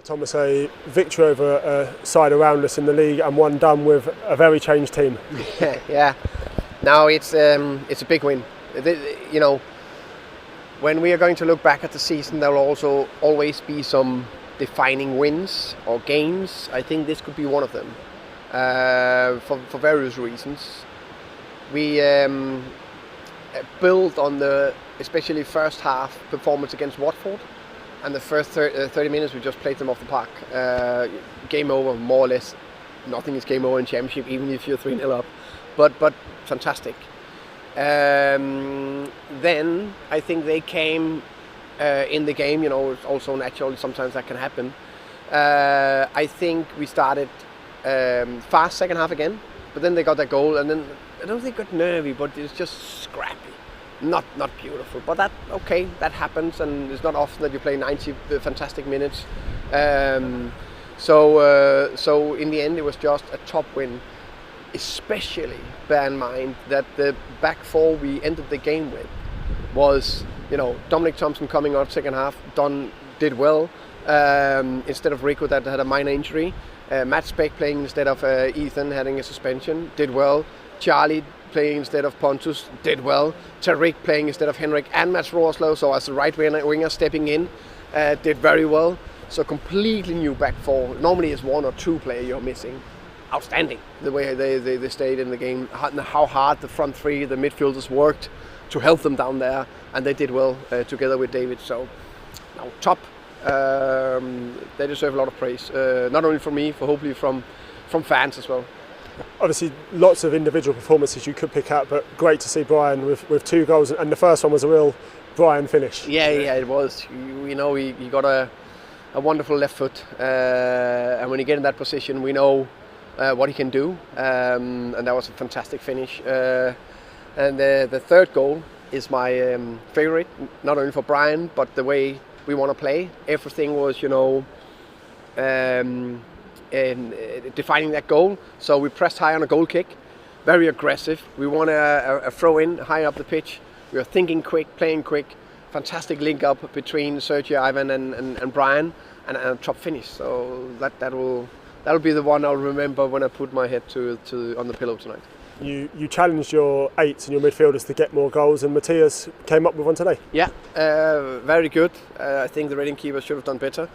Thomas, a victory over a side around us in the league and one done with a very changed team. Yeah. Now it's a big win. You know, when we are going to look back at the season, there will also always be some defining wins or games. I think this could be one of them for various reasons. We built on the especially first half performance against Watford, and the first 30 minutes we just played them off the park. Game over, more or less. Nothing is game over in Championship, even if you're 3-0 up. But fantastic. Then I think they came in the game. You know, it's also natural. Sometimes that can happen. I think we started fast second half again, but then they got that goal, and then I don't think they got nervy, but it's just scrappy. Not beautiful, but that happens, and it's not often that you play 90 fantastic minutes. So in the end, it was just a top win. Especially bear in mind that the back four we ended the game with was, you know, Dom Thompson coming up second half, did well instead of Rico that had a minor injury. Matt Speck playing instead of Ethan having a suspension, did well. Charlie playing instead of Pontus, did well. Tariqe playing instead of Henrik and Mats Rorslow, so as the right winger stepping in, did very well. So completely new back four. Normally it's one or two players you're missing. Outstanding the way they stayed in the game, how hard the front three, the midfielders worked to help them down there, and they did well together with David. So now top. They deserve a lot of praise, not only from me, but hopefully from fans as well. Obviously, lots of individual performances you could pick out, but great to see Bryan with 2 goals, and the first one was a real Bryan finish. Yeah, it was. You know, he got a wonderful left foot, and when you get in that position, we know what he can do, and that was a fantastic finish. And the third goal is my favorite, not only for Bryan, but the way we want to play. Everything was, you know, defining that goal. So we pressed high on a goal kick, very aggressive. We want a throw in high up the pitch. We are thinking quick, playing quick. Fantastic link up between Sergio, Ivan, and Bryan, and a top finish. So that'll be the one I'll remember when I put my head on the pillow tonight. You challenged your 8s and your midfielders to get more goals, and Mathias came up with one today. Yeah, very good. I think the Reading keeper should have done better,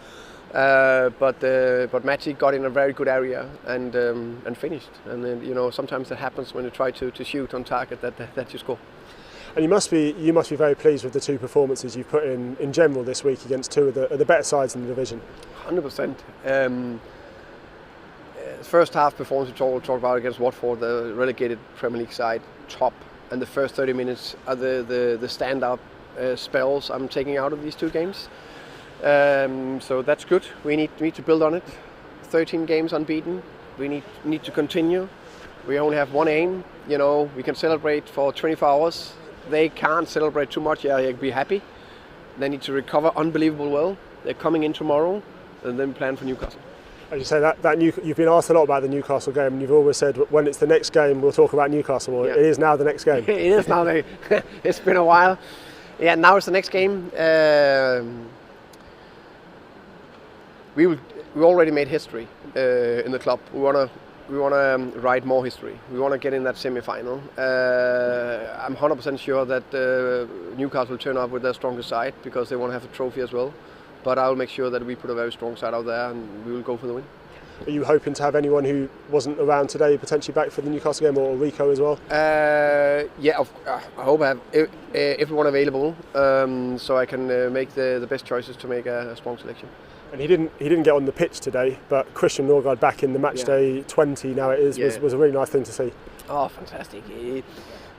but Matty got in a very good area and finished. And then, you know, sometimes that happens when you try to shoot on target that you score. And you must be very pleased with the 2 performances you've put in general this week against 2 of the better sides in the division. 100%. First half performance we talked about against Watford, the relegated Premier League side, top, and the first 30 minutes are the stand-up spells I'm taking out of these 2 games. So that's good. We need to build on it. 13 games unbeaten. We need to continue. We only have one aim. You know, we can celebrate for 24 hours. They can't celebrate too much. Yeah, they'll be happy. They need to recover unbelievable well. They're coming in tomorrow, and then plan for Newcastle. As you say, you've been asked a lot about the Newcastle game, and you've always said when it's the next game we'll talk about Newcastle more. Yeah. It is now the next game. It is now. It's been a while. Yeah, now it's the next game. We already made history in the club. We want to write more history. We want to get in that semi-final. I'm 100% sure that Newcastle will turn up with their strongest side because they want to have the trophy as well. But I'll make sure that we put a very strong side out there and we will go for the win. Are you hoping to have anyone who wasn't around today potentially back for the Newcastle game, or Rico as well? Yeah, I hope I have everyone available, so I can make the best choices to make a strong selection. And he didn't get on the pitch today, but Christian Norgard back in the match day 20 now it is was a really nice thing to see. Oh, fantastic.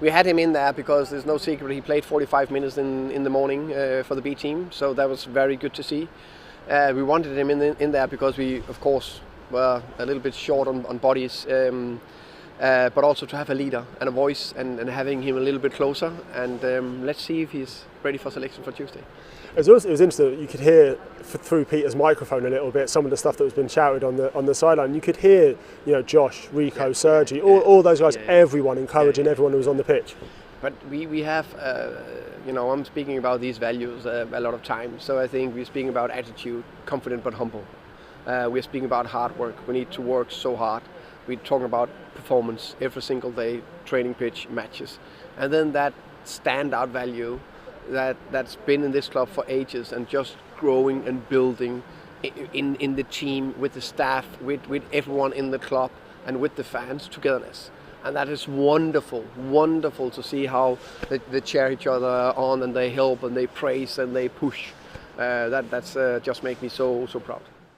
We had him in there because there's no secret he played 45 minutes in the morning for the B team, so that was very good to see. We wanted him in there because we, of course, were a little bit short on bodies, but also to have a leader and a voice and having him a little bit closer. And let's see if he's ready for selection for Tuesday. It was interesting. You could hear through Peter's microphone a little bit some of the stuff that was being shouted on the sideline. You could hear, you know, Josh, Rico, Sergi, all those guys, everyone encouraging everyone who was on the pitch. But we have, you know, I'm speaking about these values a lot of times. So I think we're speaking about attitude, confident but humble. We're speaking about hard work. We need to work so hard. We're talking about performance every single day, training pitch, matches. And then that standout value that's been in this club for ages and just growing and building in the team, with the staff, with everyone in the club and with the fans, togetherness. And that is wonderful, wonderful to see how they cheer each other on and they help and they praise and they push. That's just make me so proud.